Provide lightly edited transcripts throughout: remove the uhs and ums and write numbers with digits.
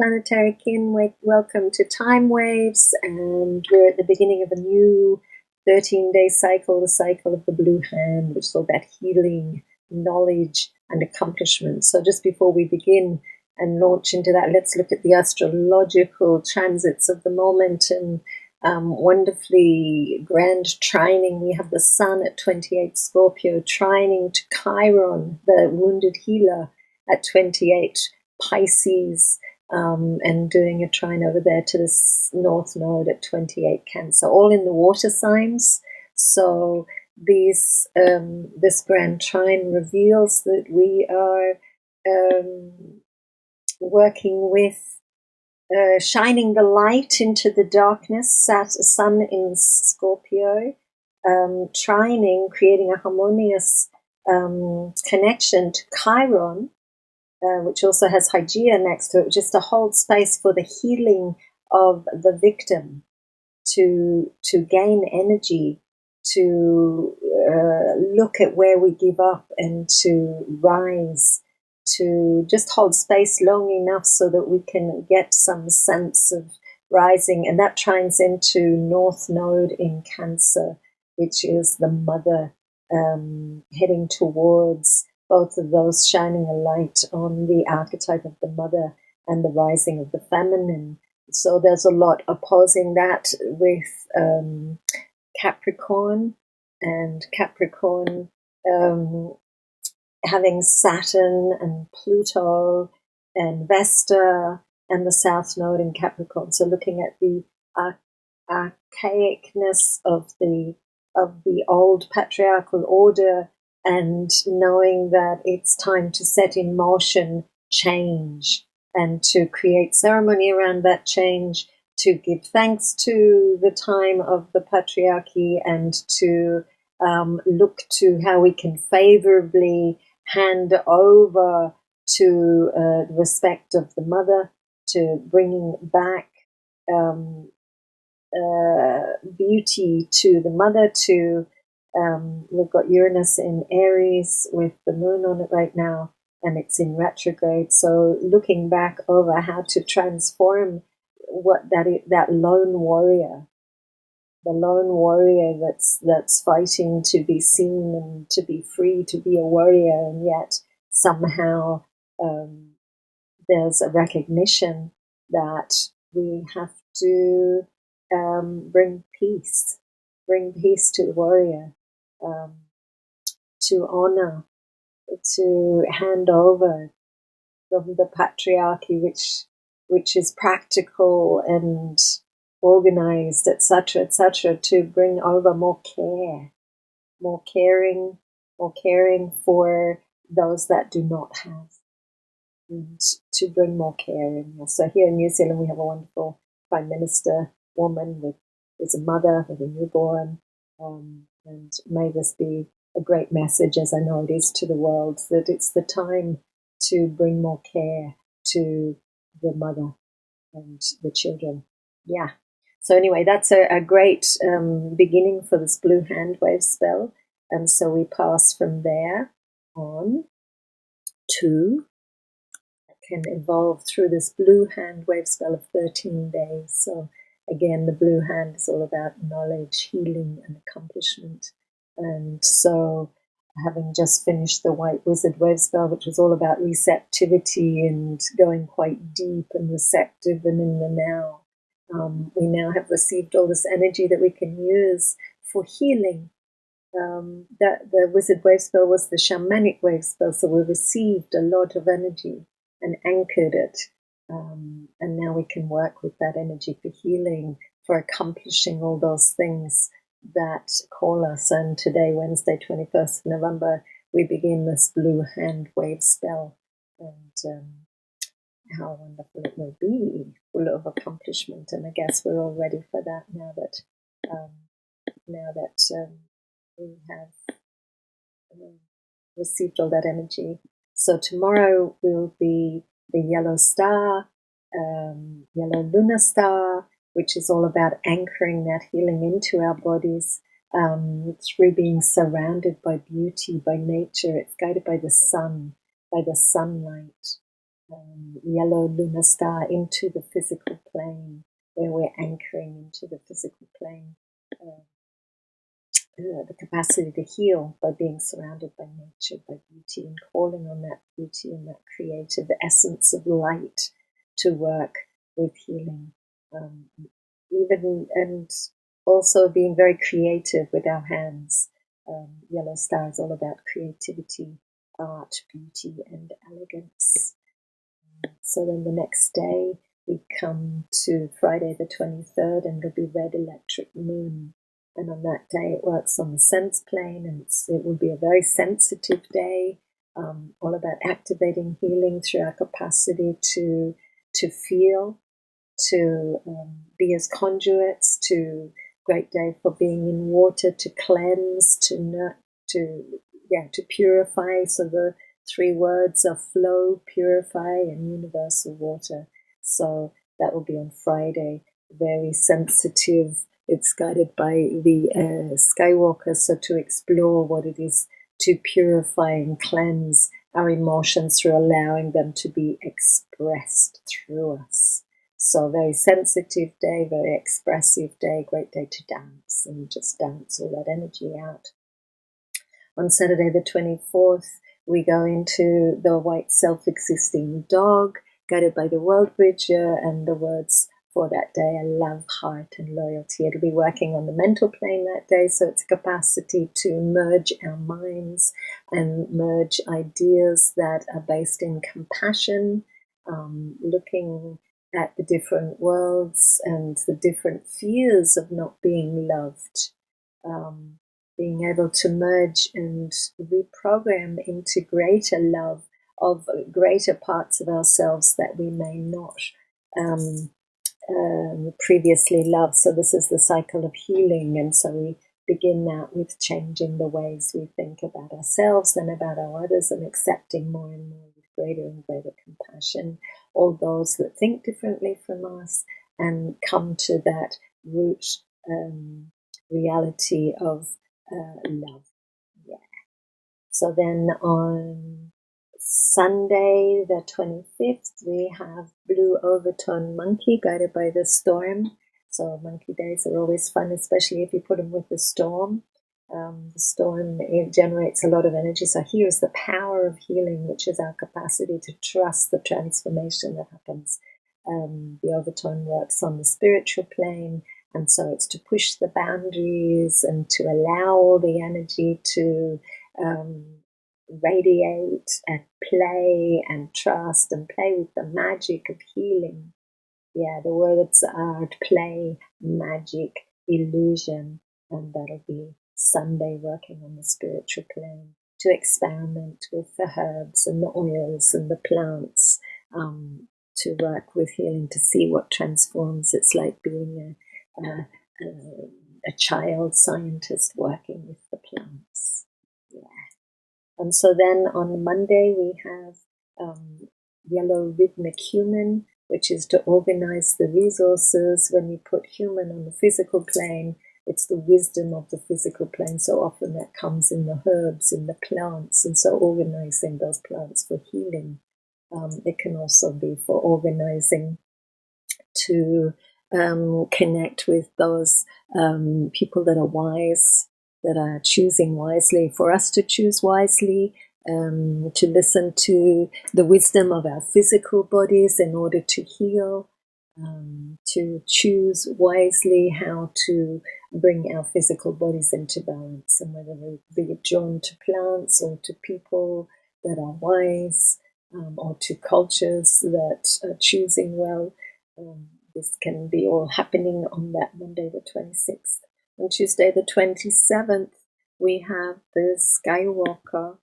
planetary kin. Welcome to Time Waves, and we're at the beginning of a new 13-day cycle, the cycle of the Blue Hand, which is all about healing, knowledge, and accomplishment. So just before we begin and launch into that, let's look at the astrological transits of the moment and wonderfully grand trining. We have the Sun at 28 Scorpio, trining to Chiron, the wounded healer, at 28 Pisces, and doing a trine over there to the North Node at 28 Cancer, all in the water signs. So this grand trine reveals that we are working with shining the light into the darkness. Sun in Scorpio, trining, creating a harmonious connection to Chiron, which also has Hygeia next to it, just to hold space for the healing of the victim, to gain energy, to look at where we give up and to rise, to just hold space long enough so that we can get some sense of rising. And that trines into North Node in Cancer, which is the mother, heading towards both of those, shining a light on the archetype of the mother and the rising of the feminine. So there's a lot opposing that with Capricorn, and Capricorn having Saturn and Pluto and Vesta and the South Node in Capricorn. So looking at the archaicness of the old patriarchal order, and knowing that it's time to set in motion change and to create ceremony around that change, to give thanks to the time of the patriarchy, and to look to how we can favorably hand over to the respect of the mother, to bringing back beauty to the mother, to we've got Uranus in Aries with the moon on it right now, and it's in retrograde. So looking back over how to transform what that lone warrior, the lone warrior that's fighting to be seen and to be free, to be a warrior, and yet somehow there's a recognition that we have to bring peace to the warrior, to honor, to hand over from the patriarchy, which is practical and organized, etc., to bring over more care, more caring for those that do not have, and to bring more care in. So here in New Zealand, we have a wonderful Prime Minister woman is a mother with a newborn, and may this be a great message, as I know it is to the world, that it's the time to bring more care to the mother and the children. Yeah. So anyway, that's a great beginning for this Blue Hand Wave spell. And so we pass from there on to, can evolve through this Blue Hand Wave spell of 13 days. So again, the Blue Hand is all about knowledge, healing, and accomplishment. And so, having just finished the White Wizard Wave spell, which was all about receptivity and going quite deep and receptive and in the now, we now have received all this energy that we can use for healing. That the Wizard Wave spell was the shamanic wave spell, so we received a lot of energy and anchored it. And now we can work with that energy for healing, for accomplishing all those things that call us. And today, Wednesday, 21st of November, we begin this Blue Hand Wave spell. And how wonderful it will be, full of accomplishment. And I guess we're all ready for that now that we have received all that energy. So tomorrow will be the yellow star, yellow lunar star, which is all about anchoring that healing into our bodies through being surrounded by beauty, by nature. It's guided by the sun, by the sunlight. yellow lunar star into the physical plane, where we're anchoring into the physical plane. The capacity to heal by being surrounded by nature, by beauty, and calling on that beauty and that creative essence of light to work with healing. Even and also being very creative with our hands. Yellow star is all about creativity, art, beauty, and elegance. So then the next day we come to Friday the 23rd, and it'll be red electric moon. And on that day it works on the sense plane, and it will be a very sensitive day, all about activating healing through our capacity to feel, to be as conduits, to great day for being in water, to cleanse, to purify. So the three words are flow, purify, and universal water. So that will be on Friday. Very sensitive. It's guided by the Skywalker. So to explore what it is to purify and cleanse our emotions through allowing them to be expressed through us. So very sensitive day, very expressive day, great day to dance and just dance all that energy out. On Saturday the 24th, we go into the white self-existing dog, guided by the World Bridger, and the words for that day are love, heart, and loyalty. It'll be working on the mental plane that day, so it's a capacity to merge our minds and merge ideas that are based in compassion, looking at the different worlds and the different fears of not being loved, being able to merge and reprogram into greater love of greater parts of ourselves that we may not previously loved. So this is the cycle of healing, and so we begin that with changing the ways we think about ourselves and about our others, and accepting more and more with greater and greater compassion all those that think differently from us, and come to that root reality of love. Yeah. So then on Sunday the 25th, we have Blue Overtone Monkey, guided by the storm. So monkey days are always fun, especially if you put them with the storm. The storm, it generates a lot of energy. So here's the power of healing, which is our capacity to trust the transformation that happens. The overtone works on the spiritual plane, and so it's to push the boundaries and to allow all the energy to radiate and play and trust and play with the magic of healing. Yeah, the words are play, magic, illusion, and that'll be Sunday, working on the spiritual plane, to experiment with the herbs and the oils and the plants, to work with healing, to see what transforms. It's like being a child scientist working with the plants. Yeah. And so then on Monday we have yellow rhythmic human, which is to organize the resources. When you put human on the physical plane, it's the wisdom of the physical plane. So often that comes in the herbs, in the plants, and so organizing those plants for healing. It can also be for organizing to connect with those people that are wise, that are choosing wisely, for us to choose wisely, to listen to the wisdom of our physical bodies in order to heal, to choose wisely how to bring our physical bodies into balance, and whether we be drawn to plants or to people that are wise, or to cultures that are choosing well. This can be all happening on that Monday the 26th. On Tuesday the 27th, we have the Skywalker,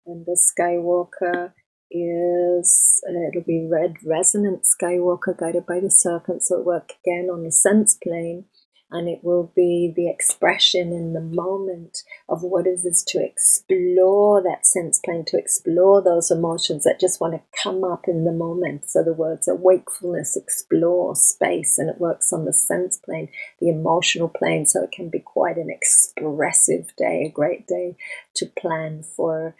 and the Skywalker is, it'll be red resonant Skywalker, guided by the serpent, so it'll work again on the sense plane, and it will be the expression in the moment of what it is to explore that sense plane, to explore those emotions that just want to come up in the moment. So the words are wakefulness, explore, space, and it works on the sense plane, the emotional plane, so it can be quite an expressive day, a great day to plan for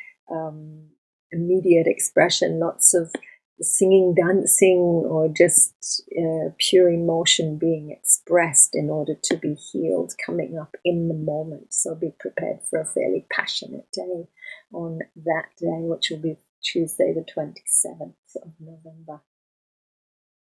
immediate expression, lots of singing, dancing, or just pure emotion being expressed in order to be healed, coming up in the moment. So be prepared for a fairly passionate day on that day, which will be Tuesday, the 27th of November.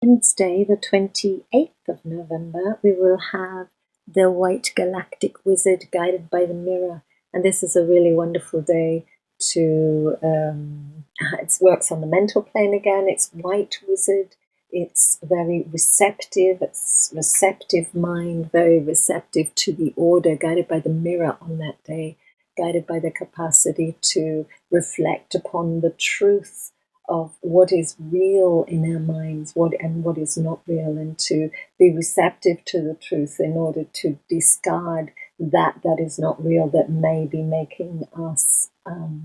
Wednesday, the 28th of November, we will have the White Galactic Wizard guided by the mirror. And this is a really wonderful day to, it works on the mental plane again. It's White Wizard. It's very receptive. It's receptive mind, very receptive to the order, guided by the mirror on that day, guided by the capacity to reflect upon the truth of what is real in our minds, what is not real, and to be receptive to the truth in order to discard that is not real, that may be making us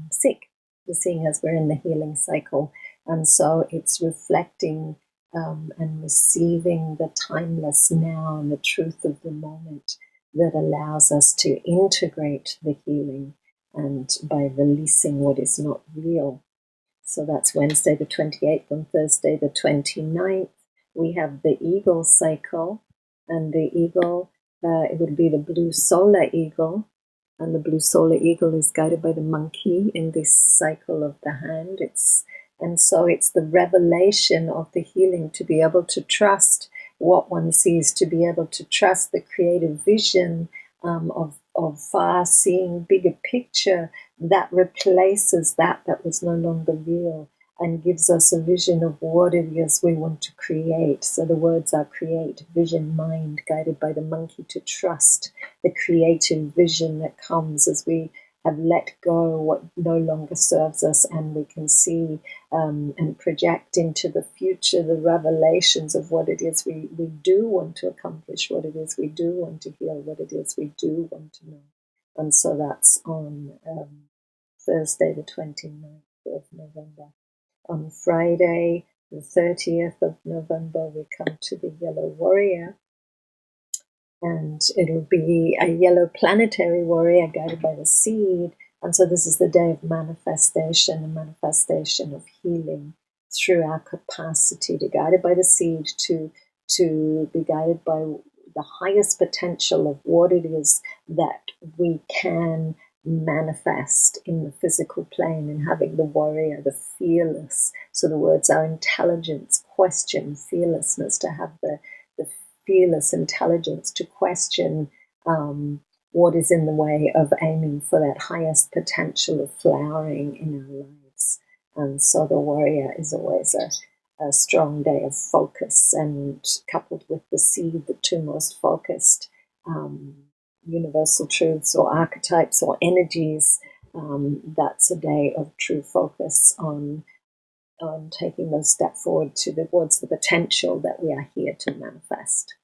sick, seeing as we're in the healing cycle. And so it's reflecting and receiving the timeless now and the truth of the moment that allows us to integrate the healing, and by releasing what is not real. So that's Wednesday the 28th. On Thursday the 29th, we have the eagle cycle. And the eagle, it would be the blue solar eagle. And the blue solar eagle is guided by the monkey in this cycle of the hand. And so it's the revelation of the healing, to be able to trust what one sees, to be able to trust the creative vision of far seeing, bigger picture that replaces that was no longer real, and gives us a vision of what it is we want to create. So the words are create, vision, mind, guided by the monkey, to trust the creative vision that comes as we have let go what no longer serves us, and we can see and project into the future the revelations of what it is we do want to accomplish, what it is we do want to heal, what it is we do want to know. And so that's on Thursday the 29th of November. On Friday the 30th of November, we come to the Yellow Warrior. And it'll be a yellow planetary warrior guided by the seed. And so this is the day of manifestation, a manifestation of healing through our capacity to, guided by the seed, to be guided by the highest potential of what it is that we can manifest in the physical plane, and having the warrior, the fearless. So the words are intelligence, question, fearlessness, to have the fearless intelligence to question what is in the way of aiming for that highest potential of flowering in our lives. And so the warrior is always a strong day of focus, and coupled with the seed, the two most focused universal truths or archetypes or energies, that's a day of true focus on taking those step forward towards the potential that we are here to manifest.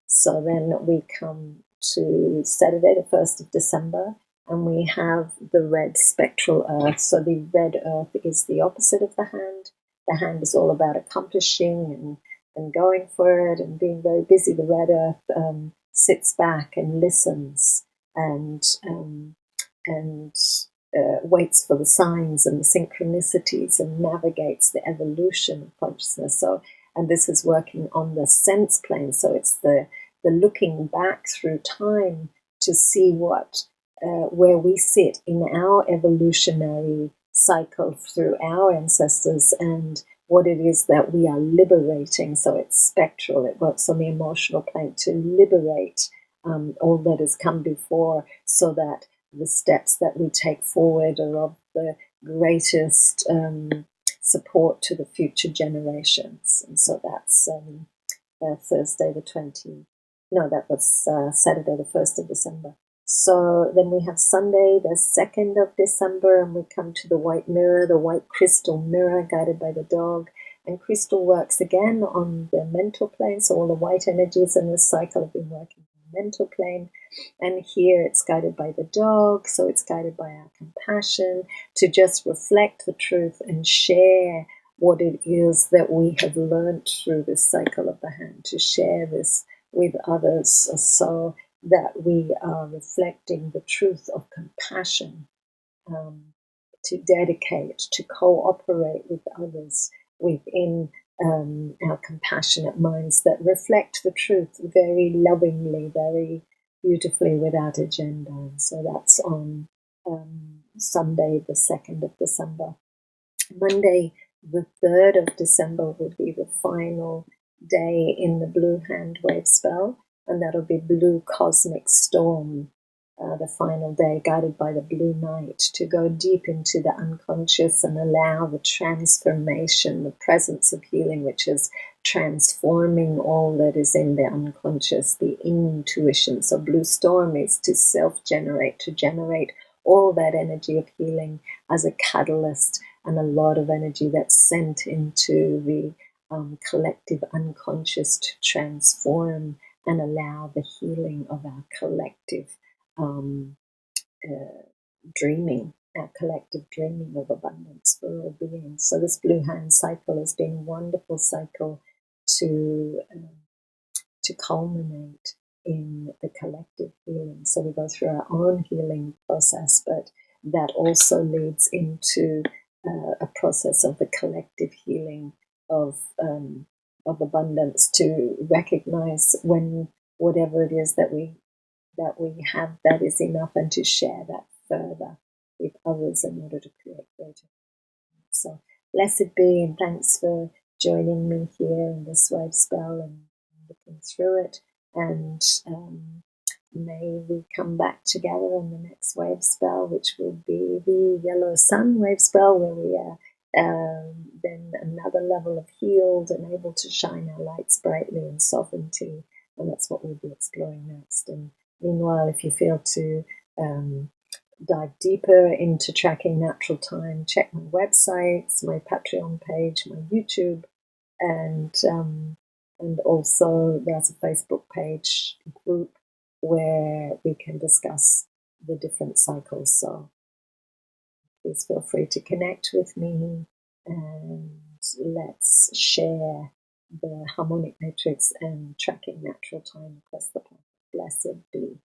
So then we come to Saturday, the 1st of December, and we have the red spectral earth. So the red earth is the opposite of the hand. The hand is all about accomplishing and going for it and being very busy. The red earth sits back and listens and waits for the signs and the synchronicities, and navigates the evolution of consciousness. So, and this is working on the sense plane. So it's the looking back through time to see where we sit in our evolutionary cycle through our ancestors, and what it is that we are liberating. So it's spectral. It works on the emotional plane to liberate all that has come before, so that the steps that we take forward are of the greatest support to the future generations. And so that's Thursday the 20th. No, that was Saturday the 1st of December. So then we have Sunday the 2nd of December, and we come to the white mirror, the white crystal mirror guided by the dog. And crystal works again on the mental plane. So all the white energies in this cycle have been working on the mental plane. And here it's guided by the dog, so it's guided by our compassion to just reflect the truth and share what it is that we have learned through this cycle of the hand, to share this with others, so that we are reflecting the truth of compassion, to dedicate, to cooperate with others, within our compassionate minds that reflect the truth very lovingly, very beautifully, without agenda. And so that's on Sunday, the 2nd of December. Monday, the 3rd of December, will be the final day in the Blue Hand Wavespell, and that'll be Blue Cosmic Storm, the final day, guided by the Blue Night, to go deep into the unconscious and allow the transformation, the presence of healing, which is transforming all that is in the unconscious, the intuition. So Blue Storm is to self-generate, to generate all that energy of healing as a catalyst, and a lot of energy that's sent into the collective unconscious to transform and allow the healing of our collective dreaming, our collective dreaming of abundance for all beings. So this Blue Hand cycle has been a wonderful cycle to culminate in the collective healing. So we go through our own healing process, but that also leads into a process of the collective healing of abundance, to recognize when whatever it is that we have that is enough, and to share that further with others in order to create greater. So blessed be, and thanks for joining me here in this Wavespell and looking through it. And may we come back together in the next Wavespell, which will be the Yellow Sun Wavespell, where we are then another level of healed and able to shine our lights brightly in sovereignty. And that's what we'll be exploring next. And meanwhile, if you feel to dive deeper into tracking natural time, check my websites, my Patreon page, my YouTube, and also there's a Facebook page group where we can discuss the different cycles. So please feel free to connect with me, and let's share the harmonic matrix and tracking natural time across the planet. Blessed be.